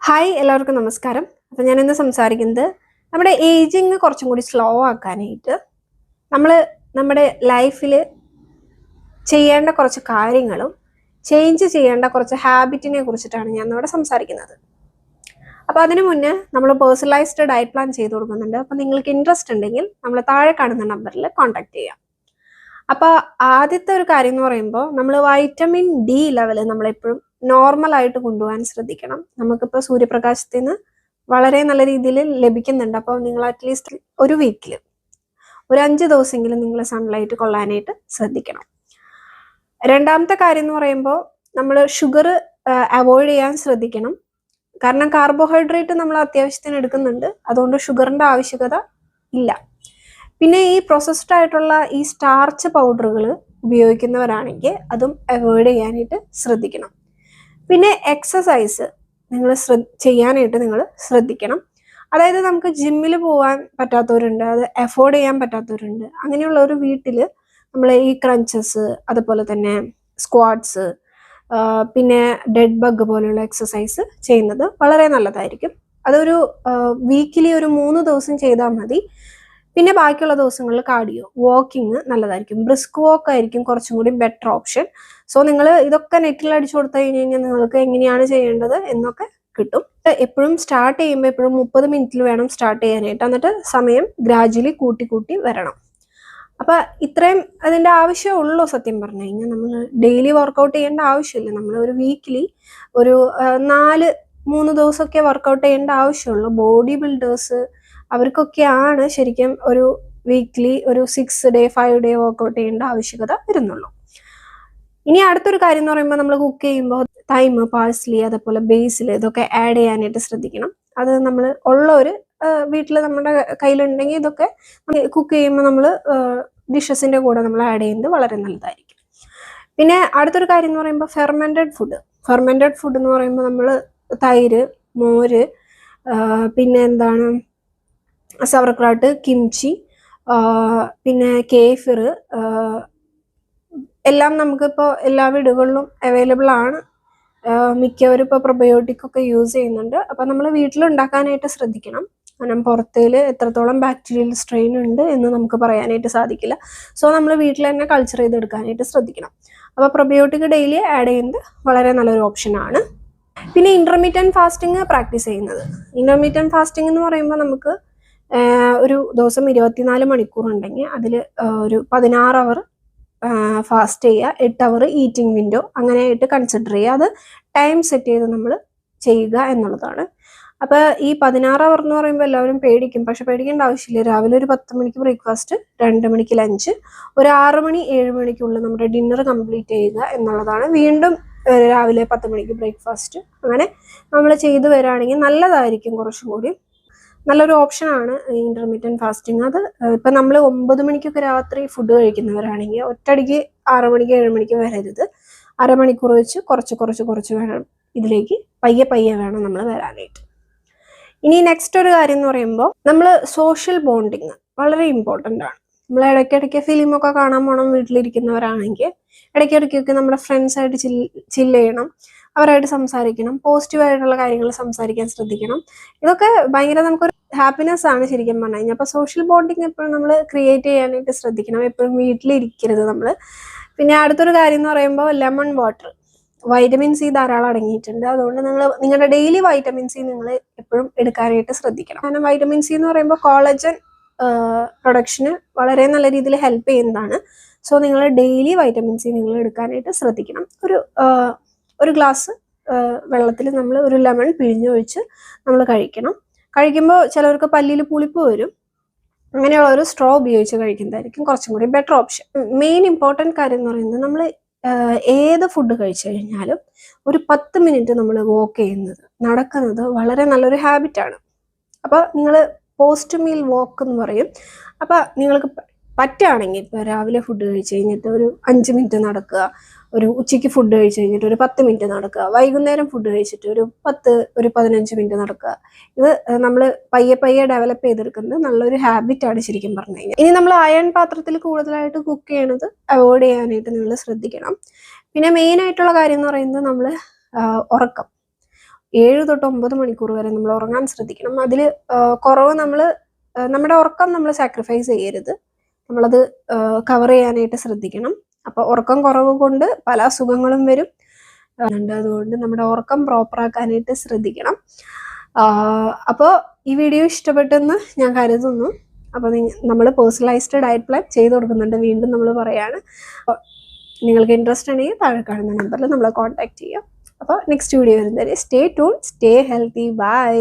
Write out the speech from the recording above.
Hi എല്ലാവർക്കും നമസ്കാരം. അപ്പോൾ ഞാൻ ഇന്ന് സംസാരിക്കുന്നത് നമ്മുടെ ഏജിങ് കുറച്ചും കൂടി സ്ലോ ആക്കാനായിട്ട് നമ്മൾ നമ്മുടെ ലൈഫിൽ ചെയ്യേണ്ട കുറച്ച് കാര്യങ്ങളും ചേഞ്ച് ചെയ്യേണ്ട കുറച്ച് ഹാബിറ്റിനെ കുറിച്ചിട്ടാണ് ഞാൻ ഇവിടെ സംസാരിക്കുന്നത്. അപ്പോൾ അതിനു മുന്നേ നമ്മൾ പേഴ്സണലൈസ്ഡ് ഡയറ്റ് പ്ലാൻ ചെയ്ത് കൊടുക്കുന്നുണ്ട്. അപ്പോൾ നിങ്ങൾക്ക് ഇൻട്രസ്റ്റ് ഉണ്ടെങ്കിൽ നമ്മൾ താഴെ കാണുന്ന നമ്പറിൽ കോൺടാക്ട് ചെയ്യാം. അപ്പോൾ ആദ്യത്തെ ഒരു കാര്യം എന്ന് പറയുമ്പോൾ നമ്മൾ വൈറ്റമിൻ ഡി ലെവൽ നമ്മളെപ്പോഴും നോർമലായിട്ട് കൊണ്ടുപോകാൻ ശ്രദ്ധിക്കണം. നമുക്കിപ്പോൾ സൂര്യപ്രകാശത്തിൽ നിന്ന് വളരെ നല്ല രീതിയിൽ ലഭിക്കുന്നുണ്ട്. അപ്പോൾ നിങ്ങൾ അറ്റ്ലീസ്റ്റ് ഒരു വീക്കിൽ ഒരു 5 ദിവസമെങ്കിലും നിങ്ങൾ സൺലൈറ്റ് കൊള്ളാനായിട്ട് ശ്രദ്ധിക്കണം. രണ്ടാമത്തെ കാര്യം എന്ന് പറയുമ്പോൾ നമ്മൾ ഷുഗർ അവോയ്ഡ് ചെയ്യാൻ ശ്രദ്ധിക്കണം. കാരണം കാർബോഹൈഡ്രേറ്റ് നമ്മൾ അത്യാവശ്യത്തിന് എടുക്കുന്നുണ്ട്, അതുകൊണ്ട് ഷുഗറിൻ്റെ ആവശ്യകത ഇല്ല. പിന്നെ ഈ പ്രോസസ്ഡ് ആയിട്ടുള്ള ഈ സ്റ്റാർച്ച് പൗഡറുകൾ ഉപയോഗിക്കുന്നവരാണെങ്കിൽ അതും അവോയ്ഡ് ചെയ്യാനായിട്ട് ശ്രദ്ധിക്കണം. പിന്നെ എക്സസൈസ് നിങ്ങൾ ചെയ്യാനായിട്ട് നിങ്ങൾ ശ്രദ്ധിക്കണം. അതായത് നമുക്ക് ജിമ്മിൽ പോകാൻ പറ്റാത്തവരുണ്ട്, അത് അഫോർഡ് ചെയ്യാൻ പറ്റാത്തവരുണ്ട്. അങ്ങനെയുള്ള ഒരു വീട്ടിൽ നമ്മൾ ഈ ക്രഞ്ചസ്, അതുപോലെ തന്നെ സ്ക്വാട്സ്, പിന്നെ ഡെഡ് ബഗ് പോലുള്ള എക്സസൈസ് ചെയ്യുന്നത് വളരെ നല്ലതായിരിക്കും. അതൊരു വീക്കിലി ഒരു 3 ദിവസം ചെയ്താൽ മതി. പിന്നെ ബാക്കിയുള്ള ദിവസങ്ങളിൽ കാർഡിയോ, വാക്കിങ് നല്ലതായിരിക്കും. ബ്രിസ്ക് വാക്ക് ആയിരിക്കും കുറച്ചും കൂടി ബെറ്റർ ഓപ്ഷൻ. സോ നിങ്ങൾ ഇതൊക്കെ നെറ്റിൽ അടിച്ചു കൊടുത്തു കഴിഞ്ഞാൽ നിങ്ങൾക്ക് എങ്ങനെയാണ് ചെയ്യേണ്ടത് എന്നൊക്കെ കിട്ടും. എപ്പോഴും സ്റ്റാർട്ട് ചെയ്യുമ്പോൾ എപ്പോഴും 30 മിനിറ്റിൽ വേണം സ്റ്റാർട്ട് ചെയ്യാനായിട്ട്. എന്നിട്ട് സമയം ഗ്രാജുവലി കൂട്ടി വരണം. അപ്പം ഇത്രയും അതിൻ്റെ ആവശ്യമുള്ളൂ. സത്യം പറഞ്ഞു കഴിഞ്ഞാൽ നമ്മൾ ഡെയിലി വർക്കൗട്ട് ചെയ്യേണ്ട ആവശ്യമില്ല. നമ്മൾ ഒരു വീക്കിലി ഒരു 3 ദിവസമൊക്കെ വർക്കൗട്ട് ചെയ്യേണ്ട ആവശ്യമുള്ളൂ. ബോഡി ബിൽഡേഴ്സ് അവർക്കൊക്കെയാണ് ശരിക്കും ഒരു വീക്ക്ലി ഒരു 6 ഡേ 5 ഡേ വർക്കൗട്ട് ചെയ്യേണ്ട ആവശ്യകത വരുന്നുള്ളൂ. ഇനി അടുത്തൊരു കാര്യം എന്ന് പറയുമ്പോൾ നമ്മൾ കുക്ക് ചെയ്യുമ്പോൾ തൈം, പാഴ്സ്ലി, അതേപോലെ ബേസിൽ ഇതൊക്കെ ആഡ് ചെയ്യാനായിട്ട് ശ്രദ്ധിക്കണം. അത് നമ്മൾ ഉള്ള ഒരു വീട്ടിൽ നമ്മുടെ കയ്യിലുണ്ടെങ്കിൽ ഇതൊക്കെ കുക്ക് ചെയ്യുമ്പോൾ നമ്മൾ ഡിഷസിൻ്റെ കൂടെ നമ്മൾ ആഡ് ചെയ്യുന്നത് വളരെ നല്ലതായിരിക്കും. പിന്നെ അടുത്തൊരു കാര്യം എന്ന് പറയുമ്പോൾ ഫെർമെൻറ്റഡ് ഫുഡ് എന്ന് പറയുമ്പോൾ നമ്മൾ തൈര്, മോര്, പിന്നെ എന്താണ് സവർക്രാട്ട്, കിംച്ചി, പിന്നെ കേഫിർ, എല്ലാം നമുക്കിപ്പോൾ എല്ലാ വീടുകളിലും അവൈലബിൾ ആണ്. മിക്കവരും ഇപ്പോൾ പ്രൊബയോട്ടിക് ഒക്കെ യൂസ് ചെയ്യുന്നുണ്ട്. അപ്പം നമ്മൾ വീട്ടിലുണ്ടാക്കാനായിട്ട് ശ്രദ്ധിക്കണം. കാരണം പുറത്തേൽ എത്രത്തോളം ബാക്ടീരിയൽ സ്ട്രെയിൻ ഉണ്ട് എന്ന് നമുക്ക് പറയാനായിട്ട് സാധിക്കില്ല. സോ നമ്മൾ വീട്ടിൽ തന്നെ കൾച്ചർ ചെയ്തെടുക്കാനായിട്ട് ശ്രദ്ധിക്കണം. അപ്പോൾ പ്രൊബയോട്ടിക് ഡെയിലി ആഡ് ചെയ്യുന്നത് വളരെ നല്ലൊരു ഓപ്ഷനാണ്. പിന്നെ ഇൻ്റർമീഡിയൻറ്റ് ഫാസ്റ്റിംഗ് പ്രാക്ടീസ് ചെയ്യുന്നത്. ഇൻ്റർമീഡിയൻറ്റ് ഫാസ്റ്റിംഗ് എന്ന് പറയുമ്പോൾ നമുക്ക് ഒരു ദിവസം 24 മണിക്കൂർ ഉണ്ടെങ്കിൽ അതിൽ ഒരു 16 അവർ ഫാസ്റ്റ് ചെയ്യുക, 8 അവർ ഈറ്റിംഗ് വിൻഡോ അങ്ങനെയായിട്ട് കൺസിഡർ ചെയ്യുക. അത് ടൈം സെറ്റ് ചെയ്ത് നമ്മൾ ചെയ്യുക എന്നുള്ളതാണ്. അപ്പോൾ ഈ 16 അവർ എന്ന് പറയുമ്പോൾ എല്ലാവരും പേടിക്കും. പക്ഷെ പേടിക്കേണ്ട ആവശ്യമില്ല. രാവിലെ ഒരു 10 മണിക്ക് ബ്രേക്ക്ഫാസ്റ്റ്, 2 മണിക്ക് ലഞ്ച്, ഒരു 6 മണി 7 മണിക്കുള്ളിൽ നമ്മുടെ ഡിന്നർ കംപ്ലീറ്റ് ചെയ്യുക എന്നുള്ളതാണ്. വീണ്ടും രാവിലെ 10 മണിക്ക് ബ്രേക്ക്ഫാസ്റ്റ്. അങ്ങനെ നമ്മൾ ചെയ്തു വരികയാണെങ്കിൽ നല്ലതായിരിക്കും. കുറച്ചും കൂടി നല്ലൊരു ഓപ്ഷനാണ് ഇൻ്റർമീഡിയൻറ്റ് ഫാസ്റ്റിംഗ്. അത് ഇപ്പം നമ്മൾ 9 മണിക്കൊക്കെ രാത്രി ഫുഡ് കഴിക്കുന്നവരാണെങ്കിൽ ഒറ്റയടിക്ക് 6 മണിക്ക് 7 മണിക്ക് വരരുത്. അരമണിക്കൂർ വെച്ച് കുറച്ച് വേണം. ഇതിലേക്ക് പയ്യെ വേണം നമ്മൾ വരാനായിട്ട്. ഇനി നെക്സ്റ്റ് ഒരു കാര്യം എന്ന് പറയുമ്പോൾ നമ്മൾ സോഷ്യൽ ബോണ്ടിങ് വളരെ ഇമ്പോർട്ടൻ്റ് ആണ്. നമ്മൾ ഇടയ്ക്കിടയ്ക്ക് ഫിലിമൊക്കെ കാണാൻ പോകണം വീട്ടിലിരിക്കുന്നവരാണെങ്കിൽ ഇടയ്ക്കിടയ്ക്കൊക്കെ നമ്മുടെ ഫ്രണ്ട്സായിട്ട് ചില്ല് ചെയ്യണം, അവരായിട്ട് സംസാരിക്കണം, പോസിറ്റീവായിട്ടുള്ള കാര്യങ്ങൾ സംസാരിക്കാൻ ശ്രദ്ധിക്കണം. ഇതൊക്കെ ഭയങ്കര നമുക്കൊരു ഹാപ്പിനെസ് ആണ് ശരിക്കും പറഞ്ഞു കഴിഞ്ഞാൽ. അപ്പോൾ സോഷ്യൽ ബോണ്ടിങ് എപ്പോഴും നമ്മൾ ക്രിയേറ്റ് ചെയ്യാനായിട്ട് ശ്രദ്ധിക്കണം. എപ്പോഴും വീട്ടിലിരിക്കരുത് നമ്മൾ. പിന്നെ അടുത്തൊരു കാര്യം എന്ന് പറയുമ്പോൾ ലെമൺ വാട്ടർ, വൈറ്റമിൻ സി ധാരാളം അടങ്ങിയിട്ടുണ്ട്. അതുകൊണ്ട് നിങ്ങളുടെ ഡെയിലി വൈറ്റമിൻ സി നിങ്ങൾ എപ്പോഴും എടുക്കാനായിട്ട് ശ്രദ്ധിക്കണം. കാരണം വൈറ്റമിൻ സി എന്ന് പറയുമ്പോൾ കോളജൻ പ്രൊഡക്ഷന് വളരെ നല്ല രീതിയിൽ ഹെൽപ്പ് ചെയ്യുന്നതാണ്. സോ നിങ്ങൾ ഡെയിലി വൈറ്റമിൻ സി നിങ്ങൾ എടുക്കാനായിട്ട് ശ്രദ്ധിക്കണം. ഒരു ഗ്ലാസ് വെള്ളത്തിൽ നമ്മൾ ഒരു ലെമൺ പിഴിഞ്ഞൊഴിച്ച് നമ്മൾ കഴിക്കുമ്പോൾ ചിലവർക്ക് പല്ലിൽ പുളിപ്പ് വരും. അങ്ങനെയുള്ള ഒരു സ്ട്രോ ഉപയോഗിച്ച് കഴിക്കുന്നതായിരിക്കും കുറച്ചും കൂടി ബെറ്റർ ഓപ്ഷൻ. മെയിൻ ഇമ്പോർട്ടൻറ്റ് കാര്യം എന്ന് പറയുന്നത് നമ്മൾ ഏത് ഫുഡ് കഴിച്ചു കഴിഞ്ഞാലും ഒരു 10 മിനിറ്റ് നമ്മൾ വാക്ക് ചെയ്യുന്നത്, നടക്കുന്നത് വളരെ നല്ലൊരു ഹാബിറ്റാണ്. അപ്പോൾ നിങ്ങൾ പോസ്റ്റ് മീൽ വാക്ക് എന്ന് പറയും. അപ്പോൾ നിങ്ങൾക്ക് പറ്റുകയാണെങ്കിൽ ഇപ്പോൾ രാവിലെ ഫുഡ് കഴിച്ച് കഴിഞ്ഞിട്ട് ഒരു 5 മിനിറ്റ് നടക്കുക, ഒരു ഉച്ചയ്ക്ക് ഫുഡ് കഴിച്ച് കഴിഞ്ഞിട്ട് ഒരു 10 മിനിറ്റ് നടക്കുക, വൈകുന്നേരം ഫുഡ് കഴിച്ചിട്ട് ഒരു 15 മിനിറ്റ് നടക്കുക. ഇത് നമ്മൾ പയ്യെ ഡെവലപ്പ് ചെയ്തെടുക്കുന്നത് നല്ലൊരു ഹാബിറ്റാണ് ശരിക്കും പറഞ്ഞു കഴിഞ്ഞാൽ. ഇനി നമ്മൾ അയൺ പാത്രത്തിൽ കൂടുതലായിട്ട് കുക്ക് ചെയ്യണത് അവോയ്ഡ് ചെയ്യാനായിട്ട് നിങ്ങൾ ശ്രദ്ധിക്കണം. പിന്നെ മെയിൻ ആയിട്ടുള്ള കാര്യം എന്ന് പറയുന്നത് നമ്മൾ ഉറക്കം. 7 തൊട്ട് 9 മണിക്കൂർ വരെ നമ്മൾ ഉറങ്ങാൻ ശ്രദ്ധിക്കണം. അതിൽ കുറവ് നമ്മുടെ ഉറക്കം നമ്മൾ സാക്രിഫൈസ് ചെയ്യരുത്. നമ്മളത് കവർ ചെയ്യാനായിട്ട് ശ്രദ്ധിക്കണം. അപ്പോൾ ഉറക്കം കുറവ് കൊണ്ട് പല അസുഖങ്ങളും വരും. അതുകൊണ്ട് നമ്മുടെ ഉറക്കം പ്രോപ്പർ ആക്കാനായിട്ട് ശ്രദ്ധിക്കണം. അപ്പോൾ ഈ വീഡിയോ ഇഷ്ടപ്പെട്ടെന്ന് ഞാൻ കരുതുന്നു. അപ്പോൾ നമ്മൾ പേഴ്സണലൈസ്ഡ് ഡയറ്റ് പ്ലാൻ ചെയ്ത് കൊടുക്കുന്നുണ്ട്. വീണ്ടും നമ്മൾ പറയാണ്. അപ്പോൾ നിങ്ങൾക്ക് ഇൻട്രസ്റ്റ് ഉണ്ടെങ്കിൽ താഴെ കാണുന്ന നമ്പറിൽ നമ്മളെ കോൺടാക്ട് ചെയ്യാം. അപ്പോൾ നെക്സ്റ്റ് വീഡിയോ വരുന്നത് stay tune, stay healthy, by.